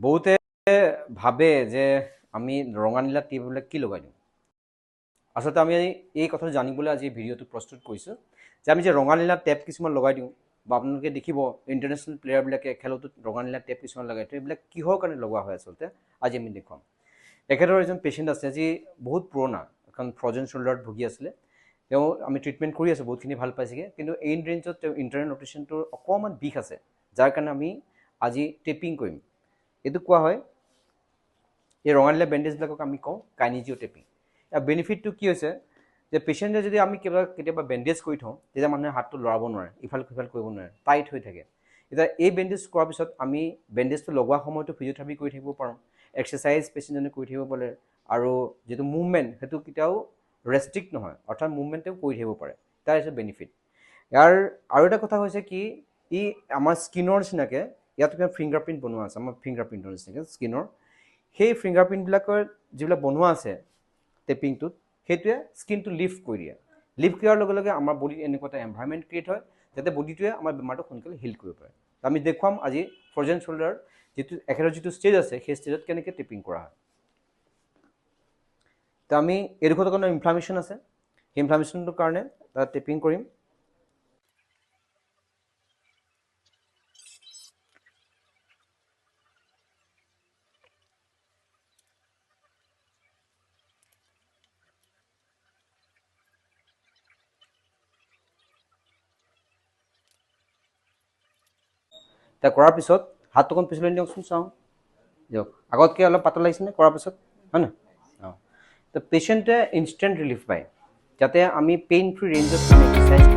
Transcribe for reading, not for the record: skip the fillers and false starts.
বহুতে ভাবে যে আমি ৰঙা নীলা টেপবিলাক কি লগাই দিওঁ। আচলতে আমি এই কথাটো জানিবলৈ আজি ভিডিঅ'টো প্ৰস্তুত কৰিছোঁ যে আমি যে ৰঙা নীলা টেপ কিছুমান লগাই দিওঁ বা আপোনালোকে দেখিব ইণ্টাৰনেশ্যনেল প্লেয়াৰবিলাকে খেলটোত ৰঙা নীলা টেপ কিছুমান লগাই দিওঁ। এইবিলাক কিহৰ কাৰণে লগোৱা হয় আচলতে আজি আমি দেখুৱাম। এখেতৰ এজন পেচেণ্ট আছে যি বহুত পুৰণা, এখন ফ্ৰজেন শ্বল্ডাৰত ভুগি আছিলে। তেওঁ আমি ট্ৰিটমেণ্ট কৰি আছোঁ, বহুতখিনি ভাল পাইছেগৈ, কিন্তু এইন ৰেঞ্জত তেওঁ ইণ্টাৰনেল ৰটেশ্যনটোৰ অকণমান বিষ আছে, যাৰ কাৰণে আমি আজি টেপিং কৰিম। এইটো কোৱা হয়, এই ৰঙা নীলা বেণ্ডেজবিলাকক আমি কওঁ কাইনেজিঅ' টেপিং। ইয়াৰ বেনিফিটটো কি হৈছে যে পেচেণ্টে যদি আমি কেতিয়াবা বেণ্ডেজ কৰি থওঁ, তেতিয়া মানুহে হাতটো লৰাব নোৱাৰে, ইফাল সিফাল কৰিব নোৱাৰে, টাইট হৈ থাকে। এতিয়া এই বেণ্ডেজ কৰাৰ পিছত আমি বেণ্ডেজটো লগোৱা সময়তো ফিজিঅ'থেৰাপি কৰি থাকিব পাৰোঁ, এক্সাৰচাইজ পেচেণ্টজনে কৰি থাকিব পাৰে, আৰু যিটো মুভমেণ্ট সেইটো কেতিয়াও ৰেষ্ট্ৰিক্ট নহয়, অৰ্থাৎ মুভমেণ্টেও কৰি থাকিব পাৰে। তাৰ হৈছে বেনিফিট। ইয়াৰ আৰু এটা কথা হৈছে কি, ই আমাৰ স্কিনৰ নিচিনাকৈ ইয়াত ফিংগাৰ প্ৰিণ্ট বনোৱা আছে, আমাৰ ফিংগাৰ প্ৰিণ্টৰ নিচিনাকৈ স্কিনৰ। সেই ফিংগাৰ প্ৰিণ্টবিলাকৰ যিবিলাক বনোৱা আছে টেপিংটোত, সেইটোৱে স্কিনটো লিফ্ট কৰি দিয়ে। লিফ্ট কৰাৰ লগে লগে আমাৰ বডিত এনেকুৱা এটা এনভাইৰনমেণ্ট ক্ৰিয়েট হয় যাতে বডিটোৱে আমাৰ বেমাৰটো সোনকালে হিল কৰিব পাৰে। আমি দেখুৱাম আজি ফ্ৰজেন শ্বল্ডাৰ এখেতৰ যিটো ষ্টেজ আছে সেই ষ্টেজত কেনেকৈ টেপিং কৰা হয়। তো আমি এইডোখৰত অকণ ইনফ্লামেশ্যন আছে, সেই ইনফ্লামেশ্যনটোৰ কাৰণে তাত টেপিং কৰিম। তাৰ কৰাৰ পিছত হাতটো অকণ পিছলৈ দিয়কচোন, চাওঁ দিয়ক, আগতকৈ অলপ পাতল লাগিছেনে কৰাৰ পিছত, হয় নহয়? অঁ, তো পেচেণ্টে ইনষ্টেণ্ট ৰিলিফ পায়। যাতে আমি পেইন ফ্ৰী ৰেঞ্জত এক্সাৰচাইজ